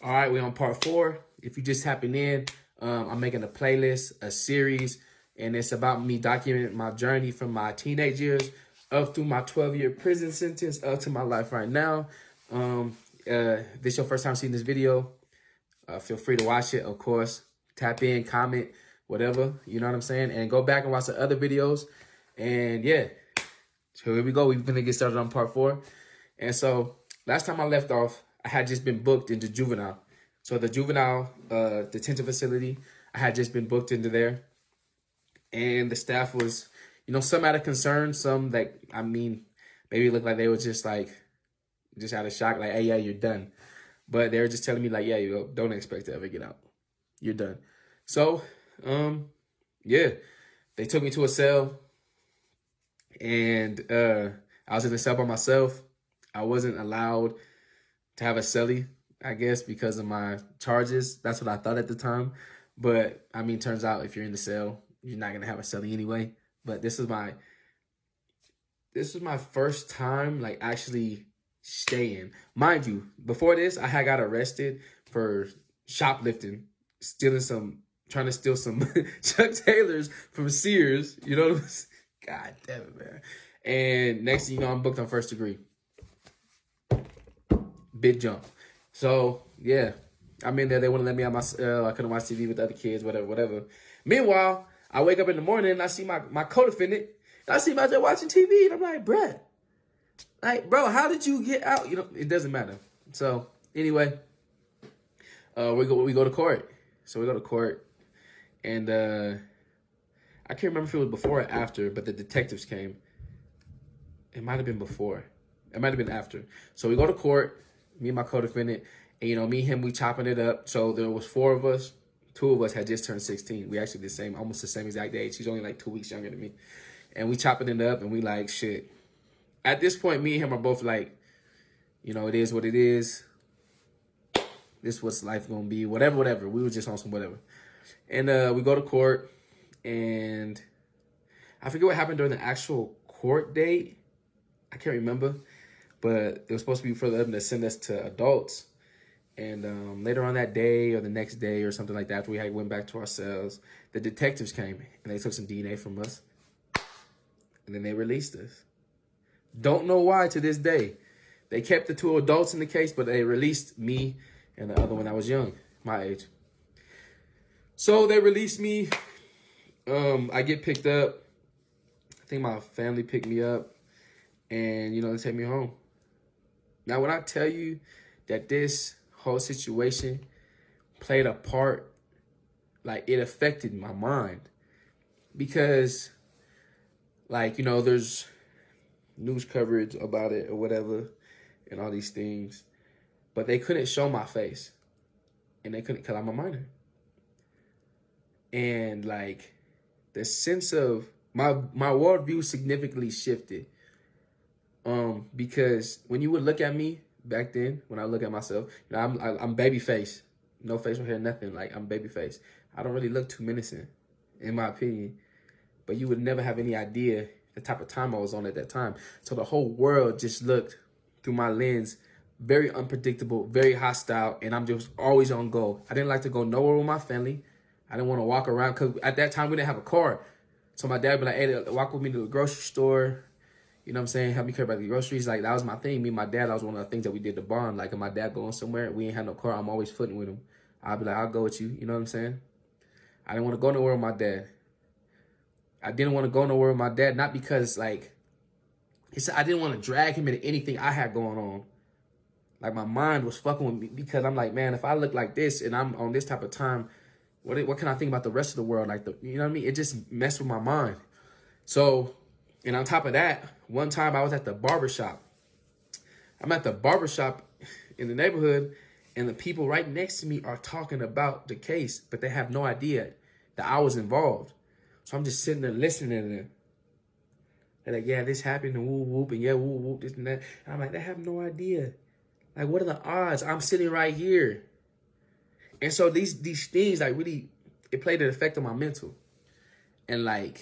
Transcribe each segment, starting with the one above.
All right, we're on part 4. If you just tapping in, I'm making a playlist, a series, and it's about me documenting my journey from my teenage years up through my 12-year prison sentence up to my life right now. This your first time seeing this video, feel free to watch it, of course. Tap in, comment, whatever, you know what I'm saying? And go back and watch the other videos. And yeah, so here we go. We're going to get started on part 4. And so last time I left off, I had just been booked into Juvenile. So the Juvenile detention facility, I had just been booked into there. And the staff was, some out of concern, some that, maybe it looked like they were just out of shock, like, hey, yeah, you're done. But they were just telling me, like, yeah, you don't expect to ever get out. You're done. So, yeah, they took me to a cell. And I was in the cell by myself. I wasn't allowed to have a cellie, I guess, because of my charges. That's what I thought at the time. But, turns out if you're in the cell, you're not going to have a cellie anyway. But this is my first time, actually staying. Mind you, before this, I had got arrested for shoplifting, trying to steal some Chuck Taylors from Sears. You know what I'm saying? God damn it, man. And next thing you know, I'm booked on 1st degree. Big jump. So, yeah. I'm in there. They wouldn't let me out my cell. I couldn't watch TV with other kids, whatever. Meanwhile, I wake up in the morning and I see my co-defendant. And I see him out there watching TV. And I'm like, bruh. Like, bro, how did you get out? It doesn't matter. So, anyway, we go to court. So, we go to court. And I can't remember if it was before or after, but the detectives came. It might have been before. It might have been after. So we go to court, me and my co-defendant, and me and him, we chopping it up. So there was 4 of us. 2 of us had just turned 16. We actually almost the same exact age. He's only 2 weeks younger than me. And we chopping it up, and we shit. At this point, me and him are both it is what it is. This what's life gonna be. Whatever. We were just on some whatever. And we go to court. And I forget what happened during the actual court date. I can't remember. But it was supposed to be for them to send us to adults. And later on that day or the next day or something like that, after we went back to our cells, the detectives came and they took some DNA from us. And then they released us. Don't know why to this day. They kept the 2 adults in the case, but they released me and the other one that was young, my age. So they released me. I get picked up. I think my family picked me up. And, they take me home. Now, when I tell you that this whole situation played a part, it affected my mind. Because, there's news coverage about it or whatever and all these things. But they couldn't show my face. And they couldn't, because I'm a minor. And, the sense of my worldview significantly shifted. Because when you would look at me back then, when I look at myself, I'm baby face, no facial hair, nothing. I'm baby face. I don't really look too menacing, in my opinion. But you would never have any idea the type of time I was on at that time. So the whole world just looked through my lens, very unpredictable, very hostile, and I'm just always on go. I didn't like to go nowhere with my family. I didn't want to walk around because at that time we didn't have a car. So my dad would be like, hey, walk with me to the grocery store. You know what I'm saying? Help me carry about the groceries. That was my thing. Me and my dad, that was one of the things that we did to bond. If my dad going somewhere, we ain't had no car, I'm always footing with him. I'll be like, I'll go with you. You know what I'm saying? I didn't want to go nowhere with my dad. I didn't want to go nowhere with my dad, not because, I didn't want to drag him into anything I had going on. My mind was fucking with me because I'm like, man, if I look like this and I'm on this type of time, what can I think about the rest of the world? You know what I mean? It just messed with my mind. So, and on top of that, one time I was at the barbershop. I'm at the barbershop in the neighborhood, and the people right next to me are talking about the case, but they have no idea that I was involved. So I'm just sitting there listening to them. They're like, yeah, this happened, and whoop, whoop, and yeah, whoop, whoop, this and that. And I'm like, they have no idea. What are the odds? I'm sitting right here. And so these things, really, it played an effect on my mental. And, I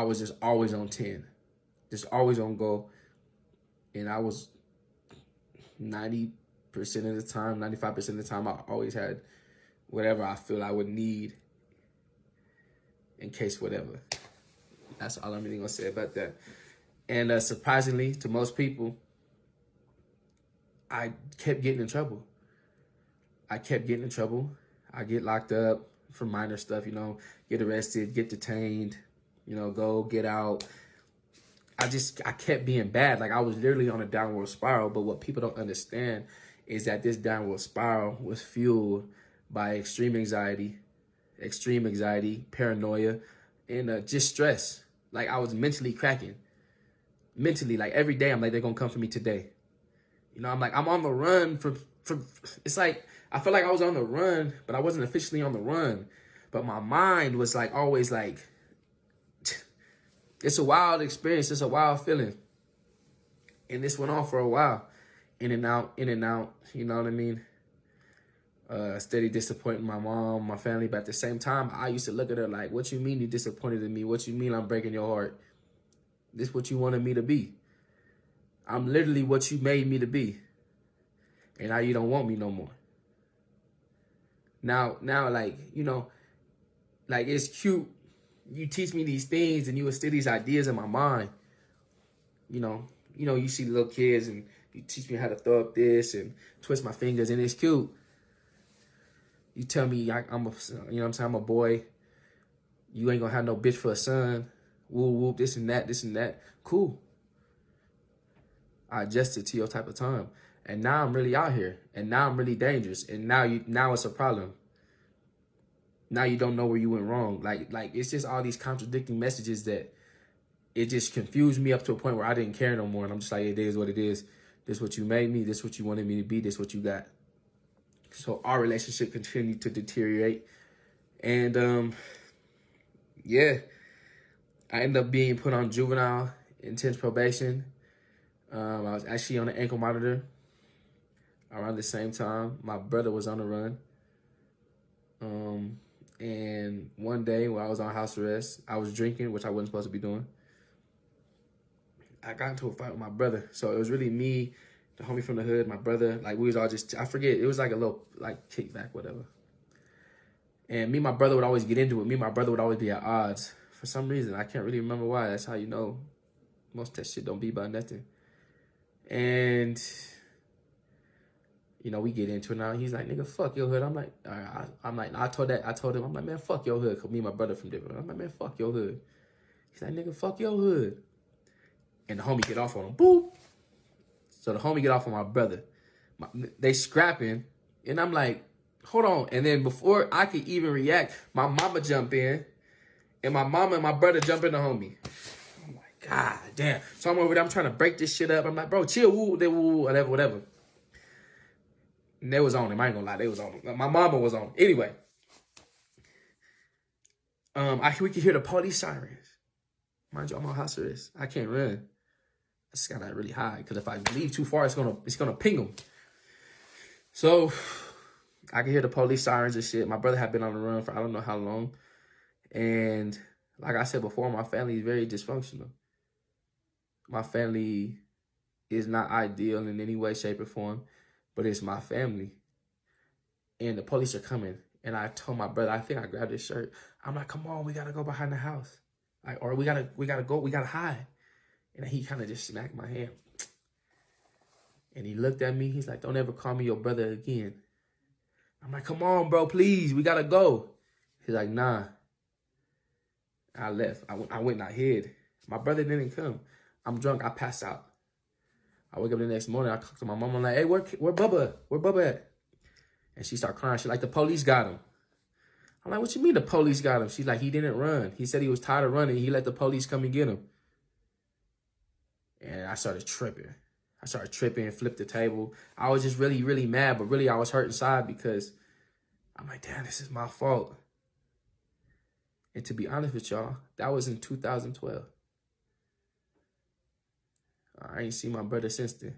was just always on 10. Just always on go. And I was 90 of the time, 95% of the time, I always had whatever I feel I would need in case whatever. That's all I'm really gonna say about that. And surprisingly, to most people, I kept getting in trouble. I kept getting in trouble. I get locked up for minor stuff, you know, get arrested, get detained, you know, go, get out. I kept being bad. Like, I was literally on a downward spiral. But what people don't understand is that this downward spiral was fueled by extreme anxiety, paranoia, and just stress. Like, I was mentally cracking. Mentally, like, every day I'm like, they're gonna come for me today. You know, I'm like, I'm on the run from it's like, I felt like I was on the run, but I wasn't officially on the run. But my mind was like, always like, it's a wild experience. It's a wild feeling. And this went on for a while. In and out, you know what I mean? Steady disappointing my mom, my family. But at the same time, I used to look at her like, what you mean you disappointed in me? What you mean I'm breaking your heart? This what you wanted me to be. I'm literally what you made me to be. And now you don't want me no more. Now, like, you know, like, it's cute. You teach me these things and you instill these ideas in my mind. You know, you see little kids and you teach me how to throw up this and twist my fingers, and it's cute. You tell me I'm a, you know what I'm saying, I'm a boy. You ain't gonna have no bitch for a son. Whoop, whoop, this and that. Cool. I adjusted to your type of time. And now I'm really out here. And now I'm really dangerous. And now it's a problem. Now you don't know where you went wrong. Like it's just all these contradicting messages that it just confused me up to a point where I didn't care no more. And I'm just like, it is what it is. This is what you made me. This is what you wanted me to be. This is what you got. So our relationship continued to deteriorate. And yeah, I ended up being put on juvenile intense probation. I was actually on an ankle monitor around the same time. My brother was on the run. And one day while I was on house arrest, I was drinking, which I wasn't supposed to be doing. I got into a fight with my brother. So it was really me, the homie from the hood, my brother. Like, we was all just, I forget, it was like a little, like, kickback, whatever. And me and my brother would always get into it. Me and my brother would always be at odds. For some reason, I can't really remember why. That's how you know most of that shit don't be about nothing. And, you know, we get into it now. He's like, nigga, fuck your hood. I'm like, all right. I told him, I'm like, man, fuck your hood. Cause me and my brother from different. I'm like, man, fuck your hood. He's like, nigga, fuck your hood. And the homie get off on him. Boop. So the homie get off on my brother. They scrapping. And I'm like, hold on. And then before I could even react, my mama jump in. And my mama and my brother jump in the homie. I'm like, God damn. So I'm over there. I'm trying to break this shit up. I'm like, bro, chill. Woo, whatever. And they was on him. I ain't gonna lie. They was on him. My mama was on him. Anyway. We could hear the police sirens. Mind you, I'm on house arrest. I can't run. I just gotta really hide. Because if I leave too far, it's gonna ping them. So I could hear the police sirens and shit. My brother had been on the run for I don't know how long. And like I said before, my family is very dysfunctional. My family is not ideal in any way, shape, or form, but it's my family. And the police are coming. And I told my brother, I think I grabbed his shirt. I'm like, come on, we gotta go behind the house. Like, or we gotta go, we gotta hide. And he kind of just smacked my hand. And he looked at me, he's like, don't ever call me your brother again. I'm like, come on, bro, please, we gotta go. He's like, nah. I left. I went and I hid. My brother didn't come. I'm drunk. I passed out. I wake up the next morning. I talk to my mom. I'm like, hey, where Bubba? Where Bubba at? And she started crying. She's like, the police got him. I'm like, what you mean the police got him? She's like, he didn't run. He said he was tired of running. He let the police come and get him. And I started tripping. Flipped the table. I was just really, really mad. But really, I was hurt inside because I'm like, damn, this is my fault. And to be honest with y'all, that was in 2012. I ain't seen my brother since then.